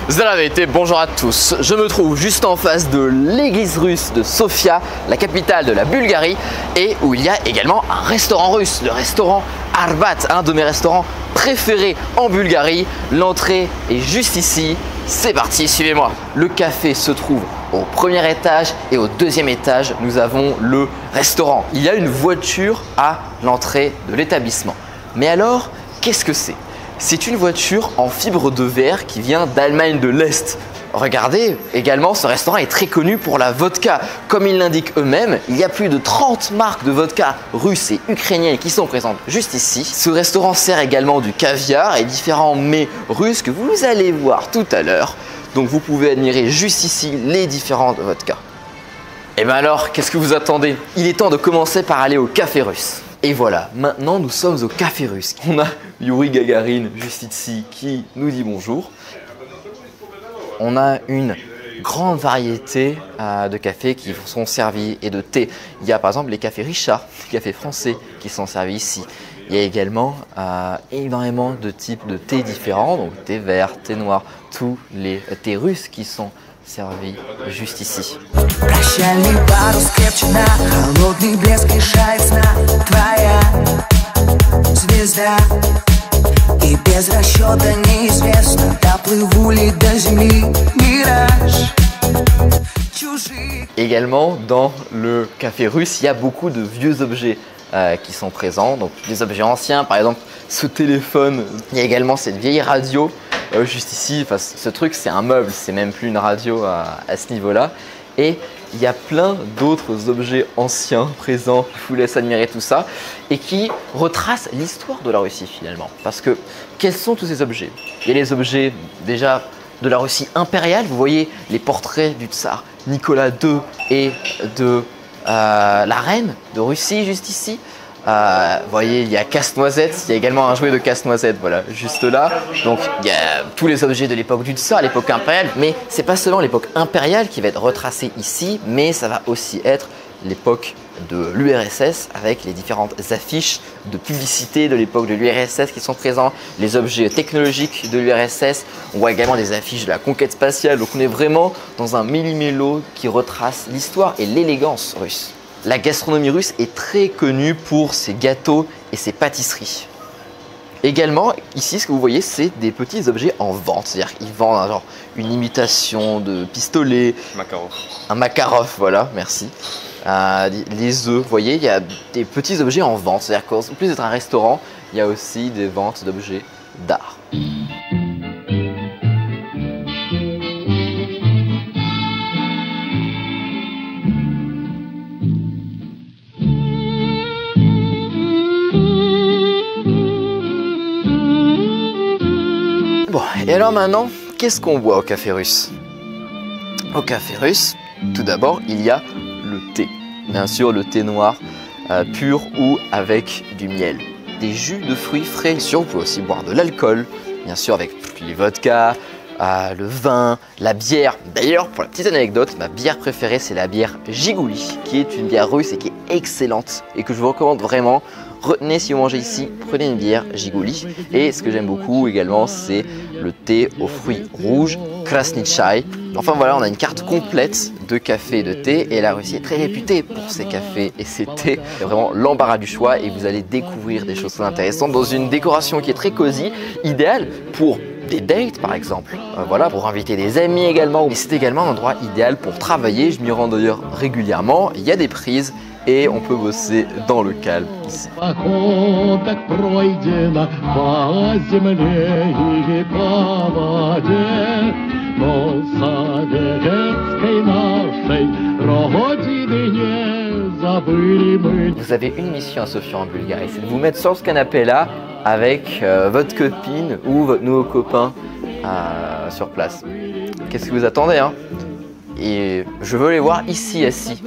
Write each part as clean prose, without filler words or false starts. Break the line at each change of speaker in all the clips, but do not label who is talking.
Здравейте, bonjour à tous. Je me trouve juste en face de l'église russe de Sofia, la capitale de la Bulgarie, et où il y a également un restaurant russe, le restaurant Arbat, un de mes restaurants préférés en Bulgarie. L'entrée est juste ici. C'est parti, suivez-moi. Le café se trouve au premier étage et au deuxième étage, nous avons le restaurant. Il y a une voiture à l'entrée de l'établissement. Mais alors, qu'est-ce que c'est ? C'est une voiture en fibre de verre qui vient d'Allemagne de l'Est. Regardez, également, ce restaurant est très connu pour la vodka. Comme ils l'indiquent eux-mêmes, il y a plus de 30 marques de vodka russes et ukrainiennes qui sont présentes juste ici. Ce restaurant sert également du caviar et différents mets russes que vous allez voir tout à l'heure. Donc vous pouvez admirer juste ici les différentes vodkas. Et bien alors, qu'est-ce que vous attendez? Il est temps de commencer par aller au café russe. Et voilà, maintenant nous sommes au café russe. On a Yuri Gagarin juste ici qui nous dit bonjour. On a une grande variété de cafés qui sont servis et de thé. Il y a par exemple les cafés Richard, les cafés français qui sont servis ici. Il y a également énormément de types de thé différents, donc thé vert, thé noir, tous les thés russes qui sont servis juste ici. Également dans le café russe, il y a beaucoup de vieux objets qui sont présents, donc des objets anciens, par exemple ce téléphone. Il y a également cette vieille radio juste ici. Enfin, ce truc c'est un meuble, c'est même plus une radio à ce niveau-là. Et il y a plein d'autres objets anciens présents, je vous laisse admirer tout ça, et qui retracent l'histoire de la Russie finalement. Parce que quels sont tous ces objets? Il y a les objets déjà de la Russie impériale, vous voyez les portraits du tsar Nicolas II et de la reine de Russie juste ici. Vous voyez, il y a Casse-Noisette, il y a également un jouet de Casse-Noisette, voilà, juste là. Donc il y a tous les objets de l'époque du tsar, l'époque impériale, mais c'est pas seulement l'époque impériale qui va être retracée ici, mais ça va aussi être l'époque de l'URSS avec les différentes affiches de publicité de l'époque de l'URSS qui sont présents, les objets technologiques de l'URSS. On voit également des affiches de la conquête spatiale, donc on est vraiment dans un méli-mélo qui retrace l'histoire et l'élégance russe. La gastronomie russe est très connue pour ses gâteaux et ses pâtisseries. Également, ici, ce que vous voyez, c'est des petits objets en vente. C'est-à-dire qu'ils vendent genre une imitation de pistolet.
Makarov.
Un Makarov, voilà, merci. Les œufs, vous voyez, il y a des petits objets en vente. C'est-à-dire qu'en plus d'être un restaurant, il y a aussi des ventes d'objets d'art. Bon, et alors maintenant, qu'est-ce qu'on boit au café russe? Au café russe, tout d'abord, il y a le thé. Bien sûr, le thé noir pur ou avec du miel. Des jus de fruits frais. Bien sûr, vous pouvez aussi boire de l'alcool, bien sûr avec les vodkas, le vin, la bière. D'ailleurs, pour la petite anecdote, ma bière préférée, c'est la bière Jigouli, qui est une bière russe et qui est excellente et que je vous recommande vraiment. Retenez, si vous mangez ici, prenez une bière Jigouli. Et ce que j'aime beaucoup également, c'est le thé aux fruits rouges, Krasny Chai. Enfin voilà, on a une carte complète de café et de thé. Et la Russie est très réputée pour ses cafés et ses thés. C'est vraiment l'embarras du choix et vous allez découvrir des choses très intéressantes dans une décoration qui est très cosy, idéale pour des dates par exemple, voilà, pour inviter des amis également. Et c'est également un endroit idéal pour travailler. Je m'y rends d'ailleurs régulièrement. Il y a des prises et on peut bosser dans le calme ici. Vous avez une mission à Sofia en Bulgarie, c'est de vous mettre sur ce canapé là avec votre copine ou votre nouveau copain sur place. Qu'est-ce que vous attendez hein? Et je veux les voir ici assis.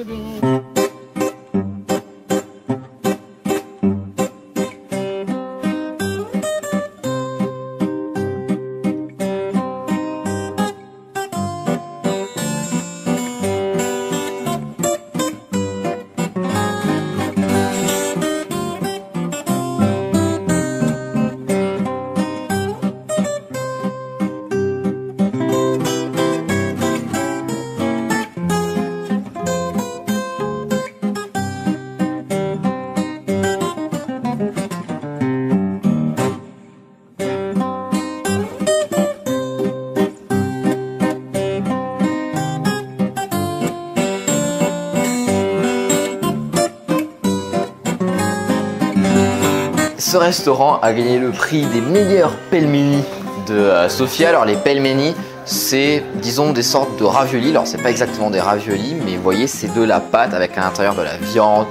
ce restaurant a gagné le prix des meilleurs pelmeni de Sofia. Alors les pelmeni, c'est disons des sortes de raviolis. Alors c'est pas exactement des raviolis, mais vous voyez c'est de la pâte avec à l'intérieur de la viande,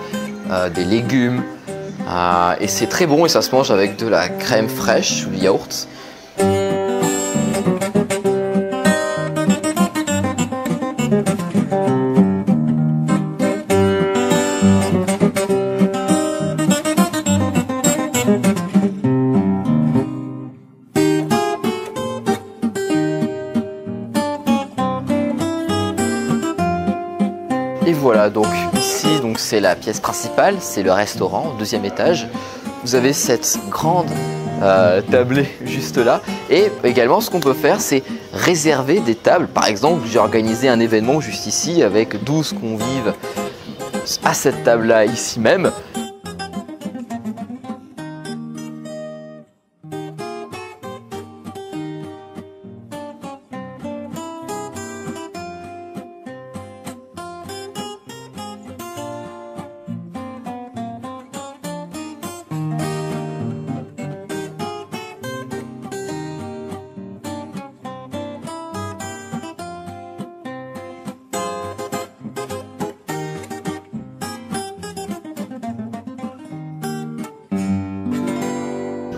des légumes. Et c'est très bon et ça se mange avec de la crème fraîche ou du yaourt. Et voilà, donc ici c'est la pièce principale, c'est le restaurant, au 2e étage. Vous avez cette grande tablée juste là. Et également ce qu'on peut faire, c'est réserver des tables. Par exemple, j'ai organisé un événement juste ici avec 12 convives à cette table-là ici même.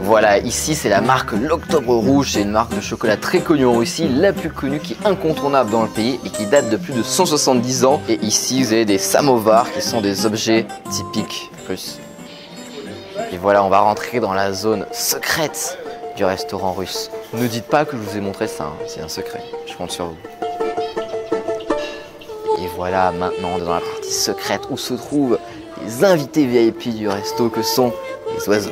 Voilà, ici c'est la marque l'Octobre Rouge, c'est une marque de chocolat très connue en Russie, la plus connue, qui est incontournable dans le pays et qui date de plus de 170 ans. Et ici vous avez des samovars qui sont des objets typiques russes. Et voilà, on va rentrer dans la zone secrète du restaurant russe. Ne dites pas que je vous ai montré ça, hein, c'est un secret, je compte sur vous. Et voilà, maintenant on est dans la partie secrète où se trouvent les invités VIP du resto que sont les oiseaux.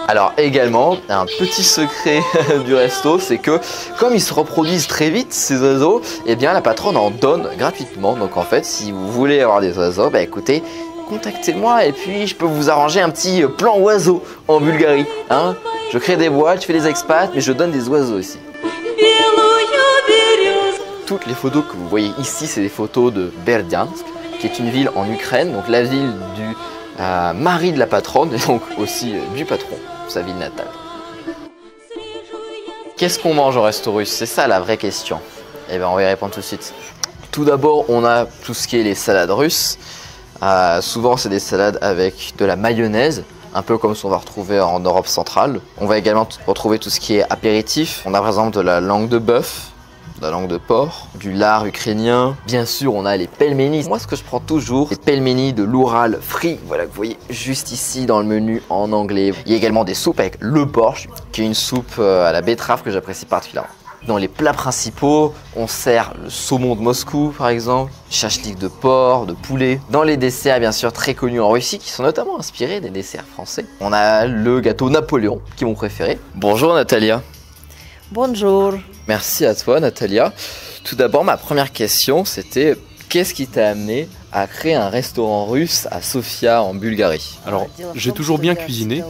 Alors également, un petit secret du resto, c'est que comme ils se reproduisent très vite ces oiseaux, eh bien la patronne en donne gratuitement. Donc en fait, si vous voulez avoir des oiseaux, bah écoutez, contactez-moi et puis je peux vous arranger un petit plan oiseau en Bulgarie. Hein, je crée des boîtes, je fais des expats, mais je donne des oiseaux aussi. Toutes les photos que vous voyez ici, c'est des photos de Berdiansk, qui est une ville en Ukraine, donc la ville du mari de la patronne et donc aussi du patron, sa ville natale. Qu'est-ce qu'on mange au resto russe? C'est ça la vraie question. Eh bien on va y répondre tout de suite. Tout d'abord, on a tout ce qui est les salades russes. Souvent c'est des salades avec de la mayonnaise, un peu comme ce qu'on va retrouver en Europe centrale. On va également retrouver tout ce qui est apéritif. On a par exemple de la langue de bœuf, de la langue de porc, du lard ukrainien. Bien sûr, on a les pelmeni. Moi, ce que je prends toujours, les pelmeni de l'Oural frits. Voilà, que vous voyez juste ici dans le menu en anglais. Il y a également des soupes avec le borsch, qui est une soupe à la betterave que j'apprécie particulièrement. Dans les plats principaux, on sert le saumon de Moscou par exemple, chachlik de porc, de poulet. Dans les desserts bien sûr très connus en Russie, qui sont notamment inspirés des desserts français, on a le gâteau Napoléon, qui est mon préféré. Bonjour Natalia.
Bonjour.
Merci à toi Natalia. Tout d'abord ma première question c'était qu'est-ce qui t'a amené à créer un restaurant russe à Sofia en Bulgarie?
Alors j'ai toujours bien cuisiné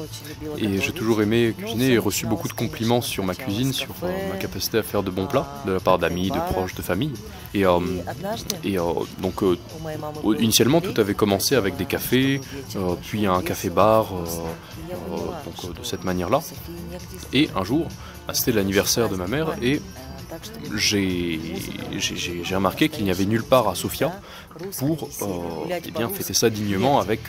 et j'ai toujours aimé cuisiner et reçu beaucoup de compliments sur ma cuisine, sur ma capacité à faire de bons plats de la part d'amis, de proches, de famille. Donc initialement tout avait commencé avec des cafés, puis un café-bar, de cette manière-là. Et un jour, c'était l'anniversaire de ma mère et j'ai remarqué qu'il n'y avait nulle part à Sofia pour fêter ça dignement avec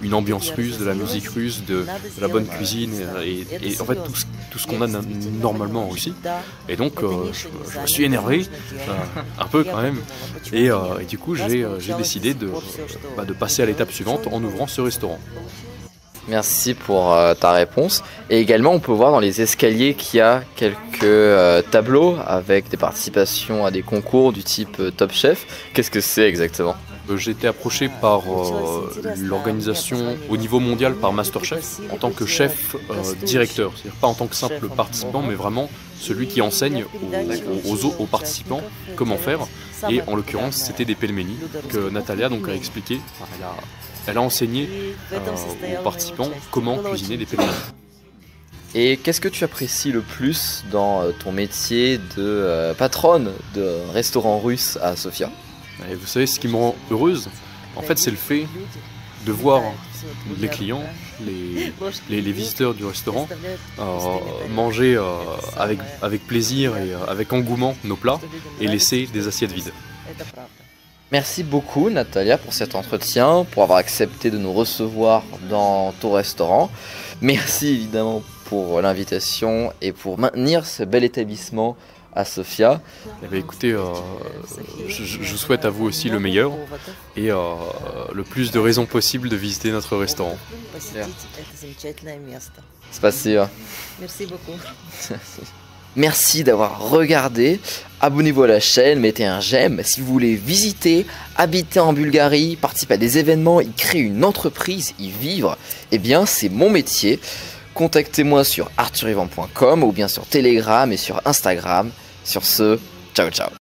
une ambiance russe, de la musique russe, de la bonne cuisine et en fait tout ce qu'on a normalement en Russie. Et donc je me suis énervé, un peu quand même, et du coup j'ai décidé de passer à l'étape suivante en ouvrant ce restaurant.
Merci pour ta réponse. Et également, on peut voir dans les escaliers qu'il y a quelques tableaux avec des participations à des concours du type Top Chef. Qu'est-ce que c'est exactement?
J'ai été approché par l'organisation au niveau mondial par MasterChef en tant que chef directeur, c'est-à-dire pas en tant que simple participant, mais vraiment celui qui enseigne aux participants comment faire. Et en l'occurrence, c'était des pelmeni que Natalia donc a expliqué. Elle a enseigné aux participants comment cuisiner des pelmeni.
Et qu'est-ce que tu apprécies le plus dans ton métier de patronne de restaurant russe à Sofia?
Et vous savez, ce qui me rend heureuse, en fait, c'est le fait de voir les clients, les visiteurs du restaurant manger avec plaisir et avec engouement nos plats et laisser des assiettes vides.
Merci beaucoup Natalia pour cet entretien, pour avoir accepté de nous recevoir dans ton restaurant. Merci évidemment pour l'invitation et pour maintenir ce bel établissement à Sofia.
Eh bien, écoutez, je souhaite à vous aussi le meilleur et le plus de raisons possibles de visiter notre restaurant.
Spasibo.
Merci beaucoup.
Merci d'avoir regardé. Abonnez-vous à la chaîne, mettez un j'aime. Si vous voulez visiter, habiter en Bulgarie, participer à des événements, y créer une entreprise, y vivre, eh bien c'est mon métier. Contactez-moi sur arthurivan.com ou bien sur Telegram et sur Instagram. Sur ce, ciao ciao.